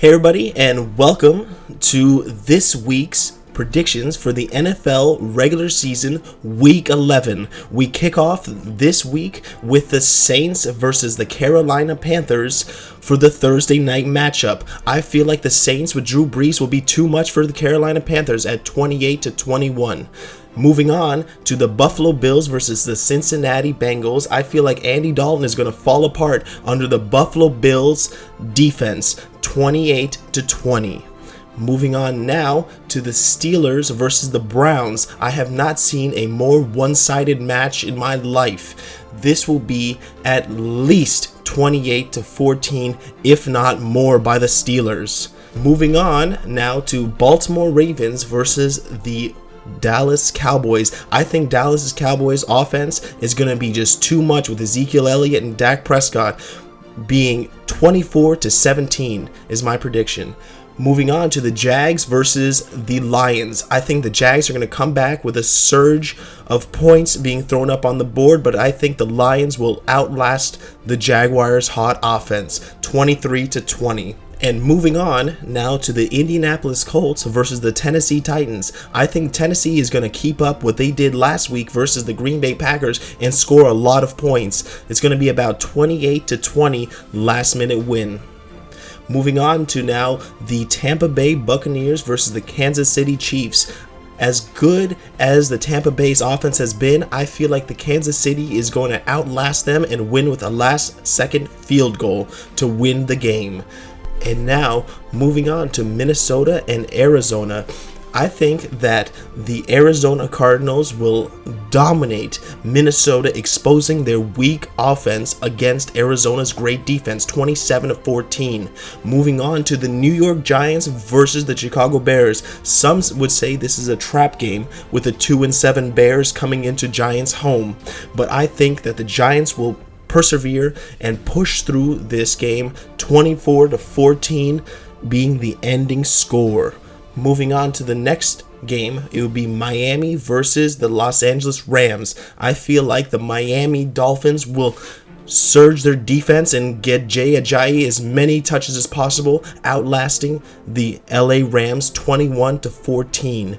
Hey everybody, and welcome to this week's predictions for the NFL regular season week 11. We kick off this week with the Saints versus the Carolina Panthers for the Thursday night matchup. I feel like the Saints with Drew Brees will be too much for the Carolina Panthers at 28-21. Moving on to the Buffalo Bills versus the Cincinnati Bengals, I feel like Andy Dalton is going to fall apart under the Buffalo Bills defense, 28-20. Moving on now to the Steelers versus the Browns. I have not seen a more one-sided match in my life. This will be at least 28-14, if not more, by the Steelers. Moving on now to Baltimore Ravens versus the Dallas Cowboys. I think Dallas Cowboys offense is going to be just too much with Ezekiel Elliott and Dak Prescott, being 24-17 is my prediction. Moving on to the Jags versus the Lions. I think the Jags are going to come back with a surge of points being thrown up on the board, but I think the Lions will outlast the Jaguars' hot offense, 23-20. And moving on now to the Indianapolis Colts versus the Tennessee Titans. I think Tennessee is going to keep up what they did last week versus the Green Bay Packers and score a lot of points. It's going to be about 28-20 last minute win. Moving on to now the Tampa Bay Buccaneers versus the Kansas City Chiefs. As good as the Tampa Bay's offense has been, I feel like the Kansas City is going to outlast them and win with a last-second field goal to win the game. And now, moving on to Minnesota and Arizona. I think that the Arizona Cardinals will dominate Minnesota, exposing their weak offense against Arizona's great defense, 27-14. Moving on to the New York Giants versus the Chicago Bears. Some would say this is a trap game with the 2-7 Bears coming into Giants' home, but I think that the Giants will persevere and push through this game, 24-14 being the ending score. Moving on to the next game, it will be Miami versus the Los Angeles Rams. I feel like the Miami Dolphins will surge their defense and get Jay Ajayi as many touches as possible, outlasting the LA Rams 21-14.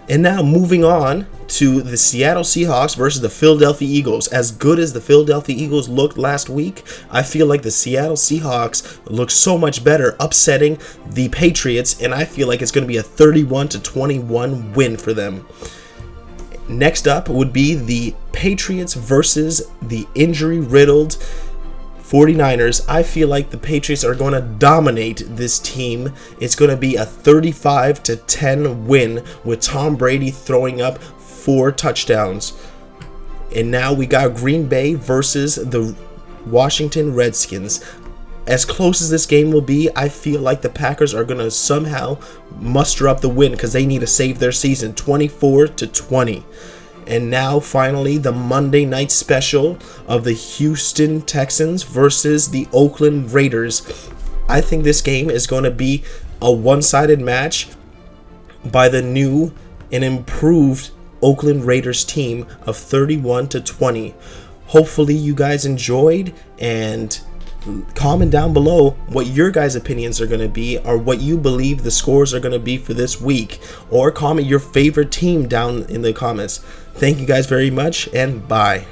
And now moving on to the Seattle Seahawks versus the Philadelphia Eagles. As good as the Philadelphia Eagles looked last week, I feel like the Seattle Seahawks look so much better, upsetting the Patriots, and I feel like it's going to be a 31-21 win for them. Next up would be the Patriots versus the injury-riddled 49ers. I feel like the Patriots are going to dominate this team. It's going to be a 35-10 win with Tom Brady throwing up 4 touchdowns. And now we got Green Bay versus the Washington Redskins. As close as this game will be, I feel like the Packers are going to somehow muster up the win because they need to save their season, 24-20. And now, finally, the Monday night special of the Houston Texans versus the Oakland Raiders. I think this game is going to be a one-sided match by the new and improved Oakland Raiders team of 31-20. Hopefully, you guys enjoyed, and comment down below what your guys' opinions are going to be, or what you believe the scores are going to be for this week, or comment your favorite team down in the comments. Thank you guys very much, and bye.